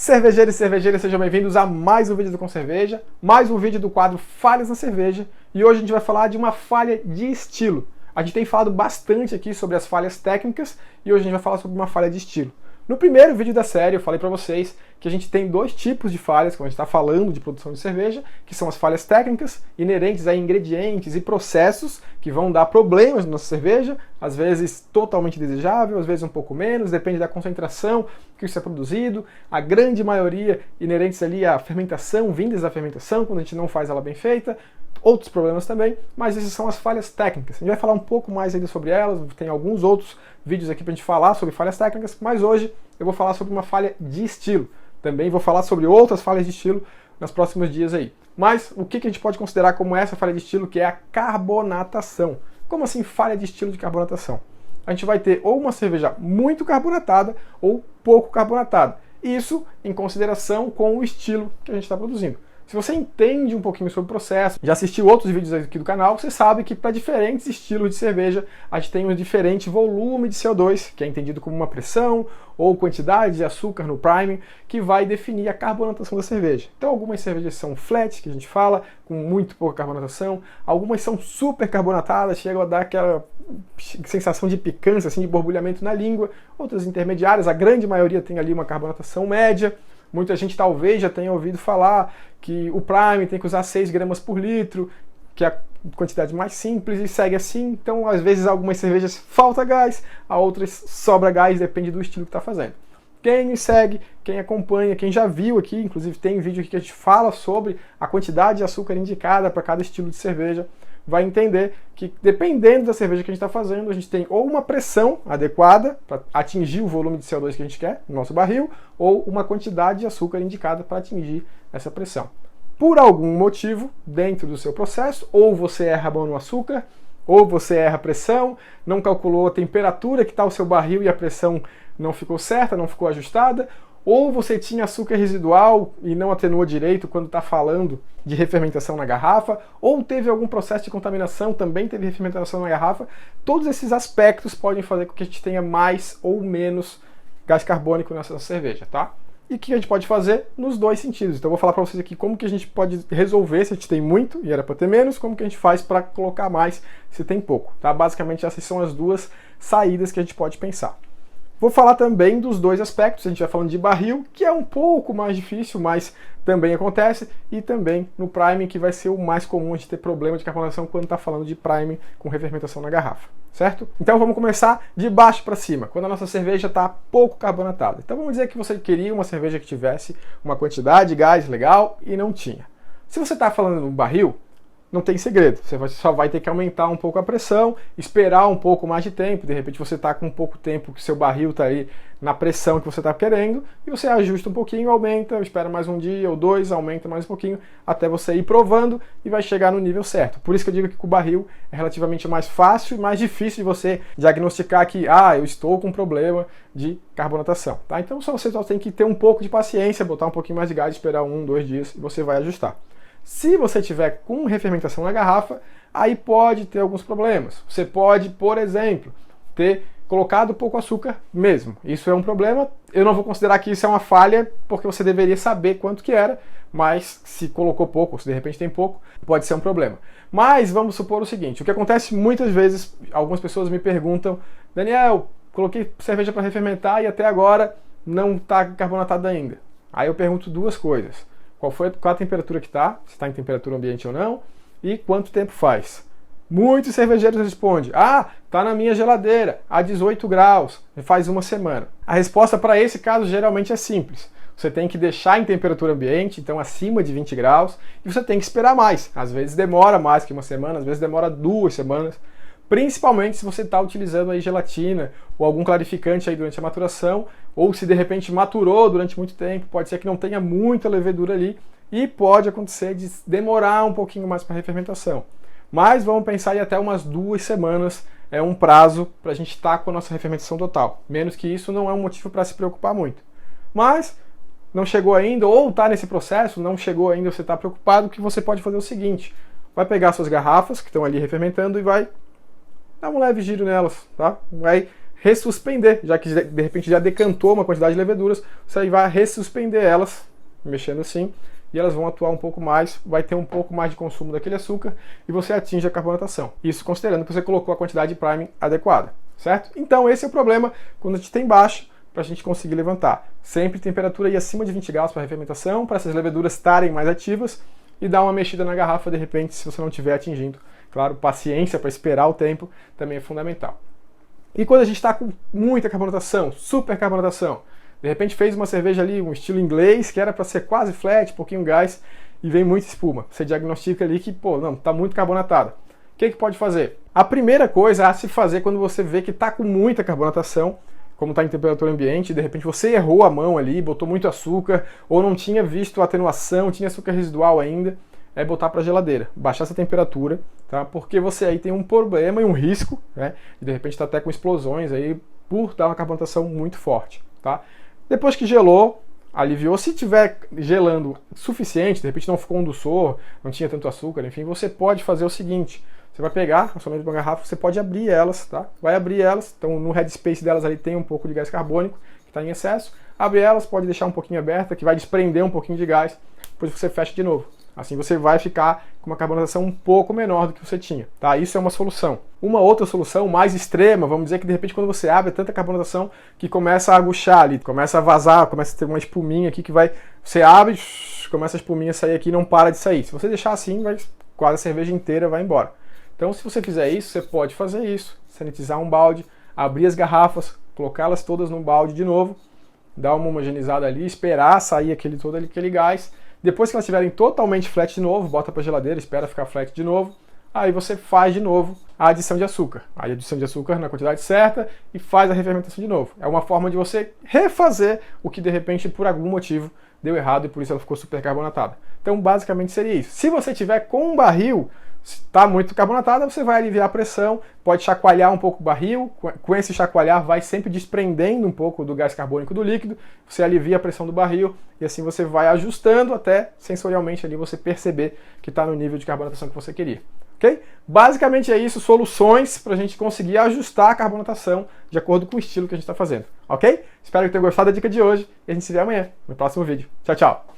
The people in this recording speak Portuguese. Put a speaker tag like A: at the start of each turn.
A: Cervejeiros e cervejeiras, sejam bem-vindos a mais um vídeo do Com Cerveja, mais um vídeo do quadro Falhas na Cerveja, e hoje a gente vai falar de uma falha de estilo. A gente tem falado bastante aqui sobre as falhas técnicas e hoje a gente vai falar sobre uma falha de estilo. No primeiro vídeo da série eu falei para vocês que a gente tem dois tipos de falhas quando a gente está falando de produção de cerveja, que são as falhas técnicas, inerentes a ingredientes e processos que vão dar problemas na nossa cerveja, às vezes totalmente desejável, às vezes um pouco menos, depende da concentração que isso é produzido, a grande maioria inerentes ali à fermentação, vindas da fermentação, quando a gente não faz ela bem feita, outros problemas também, mas essas são as falhas técnicas. A gente vai falar um pouco mais ainda sobre elas, tem alguns outros vídeos aqui pra gente falar sobre falhas técnicas, mas hoje eu vou falar sobre uma falha de estilo. Também vou falar sobre outras falhas de estilo nos próximos dias aí. Mas o que a gente pode considerar como essa falha de estilo, que é a carbonatação? Como assim falha de estilo de carbonatação? A gente vai ter ou uma cerveja muito carbonatada ou pouco carbonatada. Isso em consideração com o estilo que a gente está produzindo. Se você entende um pouquinho sobre o processo, já assistiu outros vídeos aqui do canal, você sabe que para diferentes estilos de cerveja, a gente tem um diferente volume de CO2, que é entendido como uma pressão ou quantidade de açúcar no priming, que vai definir a carbonatação da cerveja. Então algumas cervejas são flat, que a gente fala, com muito pouca carbonatação, algumas são super carbonatadas, chegam a dar aquela sensação de picância, assim, de borbulhamento na língua, outras intermediárias, a grande maioria tem ali uma carbonatação média. Muita gente talvez já tenha ouvido falar que o prime tem que usar 6 gramas por litro, que é a quantidade mais simples, e segue assim. Então, às vezes, algumas cervejas falta gás, a outras sobra gás, depende do estilo que está fazendo. Quem me segue, quem acompanha, quem já viu aqui, inclusive tem um vídeo aqui que a gente fala sobre a quantidade de açúcar indicada para cada estilo de cerveja, vai entender que, dependendo da cerveja que a gente está fazendo, a gente tem ou uma pressão adequada para atingir o volume de CO2 que a gente quer no nosso barril, ou uma quantidade de açúcar indicada para atingir essa pressão. Por algum motivo, dentro do seu processo, ou você erra a mão no açúcar, ou você erra a pressão, não calculou a temperatura que está o seu barril e a pressão não ficou certa, não ficou ajustada, ou você tinha açúcar residual e não atenuou direito quando está falando de refermentação na garrafa, ou teve algum processo de contaminação, também teve refermentação na garrafa. Todos esses aspectos podem fazer com que a gente tenha mais ou menos gás carbônico nessa cerveja, tá? E o que a gente pode fazer nos dois sentidos. Então eu vou falar para vocês aqui como que a gente pode resolver se a gente tem muito e era para ter menos, como que a gente faz para colocar mais se tem pouco, tá? Basicamente essas são as duas saídas que a gente pode pensar. Vou falar também dos dois aspectos, a gente vai falando de barril, que é um pouco mais difícil, mas também acontece, e também no priming, que vai ser o mais comum a gente ter problema de carbonatação quando está falando de priming com refermentação na garrafa, certo? Então vamos começar de baixo para cima, quando a nossa cerveja está pouco carbonatada. Então vamos dizer que você queria uma cerveja que tivesse uma quantidade de gás legal e não tinha. Se você está falando no barril, não tem segredo, você só vai ter que aumentar um pouco a pressão, esperar um pouco mais de tempo, de repente você está com pouco tempo que seu barril está aí na pressão que você está querendo, e você ajusta um pouquinho, aumenta, espera mais um dia ou dois, aumenta mais um pouquinho, até você ir provando e vai chegar no nível certo. Por isso que eu digo que com o barril é relativamente mais fácil e mais difícil de você diagnosticar que, eu estou com um problema de carbonatação, tá? Então você só tem que ter um pouco de paciência, botar um pouquinho mais de gás, esperar 1, 2 dias e você vai ajustar. Se você tiver com refermentação na garrafa, aí pode ter alguns problemas. Você pode, por exemplo, ter colocado pouco açúcar mesmo. Isso é um problema. Eu não vou considerar que isso é uma falha, porque você deveria saber quanto que era, mas se colocou pouco, se de repente tem pouco, pode ser um problema. Mas vamos supor o seguinte, o que acontece muitas vezes, algumas pessoas me perguntam, Daniel, coloquei cerveja para refermentar e até agora não está carbonatada ainda. Aí eu pergunto duas coisas. Qual a temperatura que está, se está em temperatura ambiente ou não, e quanto tempo faz. Muitos cervejeiros respondem, está na minha geladeira, a 18 graus, faz uma semana. A resposta para esse caso geralmente é simples. Você tem que deixar em temperatura ambiente, então acima de 20 graus, e você tem que esperar mais. Às vezes demora mais que uma semana, às vezes demora 2 semanas, principalmente se você está utilizando aí gelatina ou algum clarificante aí durante a maturação, ou se de repente maturou durante muito tempo, pode ser que não tenha muita levedura ali e pode acontecer de demorar um pouquinho mais para a refermentação. Mas vamos pensar em até umas 2 semanas é um prazo para a gente estar com a nossa refermentação total. Menos que isso não é um motivo para se preocupar muito. Mas não chegou ainda, ou está nesse processo, não chegou ainda, você está preocupado, o que você pode fazer é o seguinte, vai pegar suas garrafas que estão ali refermentando e vai dar um leve giro nelas, tá? Vai ressuspender, já que de repente já decantou uma quantidade de leveduras, você vai ressuspender elas, mexendo assim, e elas vão atuar um pouco mais, vai ter um pouco mais de consumo daquele açúcar e você atinge a carbonatação. Isso considerando que você colocou a quantidade de priming adequada, certo? Então esse é o problema quando a gente tem baixo, para a gente conseguir levantar. Sempre temperatura aí acima de 20 graus para a fermentação, para essas leveduras estarem mais ativas e dar uma mexida na garrafa de repente se você não estiver atingindo. Claro, paciência para esperar o tempo também é fundamental. E quando a gente está com muita carbonatação, super carbonatação, de repente fez uma cerveja ali, um estilo inglês, que era para ser quase flat, pouquinho gás, e vem muita espuma. Você diagnostica ali que, pô, não, está muito carbonatada. O que pode fazer? A primeira coisa a se fazer quando você vê que está com muita carbonatação, como está em temperatura ambiente, de repente você errou a mão ali, botou muito açúcar, ou não tinha visto a atenuação, tinha açúcar residual ainda, é botar para a geladeira, baixar essa temperatura, tá? Porque você aí tem um problema e um risco, né? De repente está até com explosões aí por dar uma carbonatação muito forte, tá? Depois que gelou, aliviou, se tiver gelando suficiente, de repente não ficou um doçor, não tinha tanto açúcar, enfim, você pode fazer o seguinte, você vai pegar somente uma garrafa, você pode abrir elas, tá? Vai abrir elas, então no headspace delas ali tem um pouco de gás carbônico que está em excesso, abre elas, pode deixar um pouquinho aberta, que vai desprender um pouquinho de gás, depois você fecha de novo. Assim você vai ficar com uma carbonatação um pouco menor do que você tinha, tá? Isso é uma solução. Uma outra solução mais extrema, vamos dizer que de repente quando você abre tanta carbonatação que começa a aguchar ali, começa a vazar, começa a ter uma espuminha aqui que vai... Você abre, começa a espuminha a sair aqui e não para de sair. Se você deixar assim, quase a cerveja inteira vai embora. Então se você fizer isso, você pode fazer isso, sanitizar um balde, abrir as garrafas, colocá-las todas num balde de novo, dar uma homogeneizada ali, esperar sair todo aquele gás. Depois que elas estiverem totalmente flat de novo, bota para a geladeira, espera ficar flat de novo. Aí você faz de novo a adição de açúcar. Aí a adição de açúcar na quantidade certa e faz a refermentação de novo. É uma forma de você refazer o que de repente por algum motivo deu errado e por isso ela ficou super carbonatada. Então basicamente seria isso. Se você tiver com um barril, está muito carbonatada, você vai aliviar a pressão, pode chacoalhar um pouco o barril, com esse chacoalhar vai sempre desprendendo um pouco do gás carbônico do líquido, você alivia a pressão do barril e assim você vai ajustando até sensorialmente ali você perceber que está no nível de carbonatação que você queria. Okay? Basicamente é isso, soluções para a gente conseguir ajustar a carbonatação de acordo com o estilo que a gente está fazendo. Ok? Espero que tenham gostado da dica de hoje e a gente se vê amanhã no próximo vídeo. Tchau, tchau!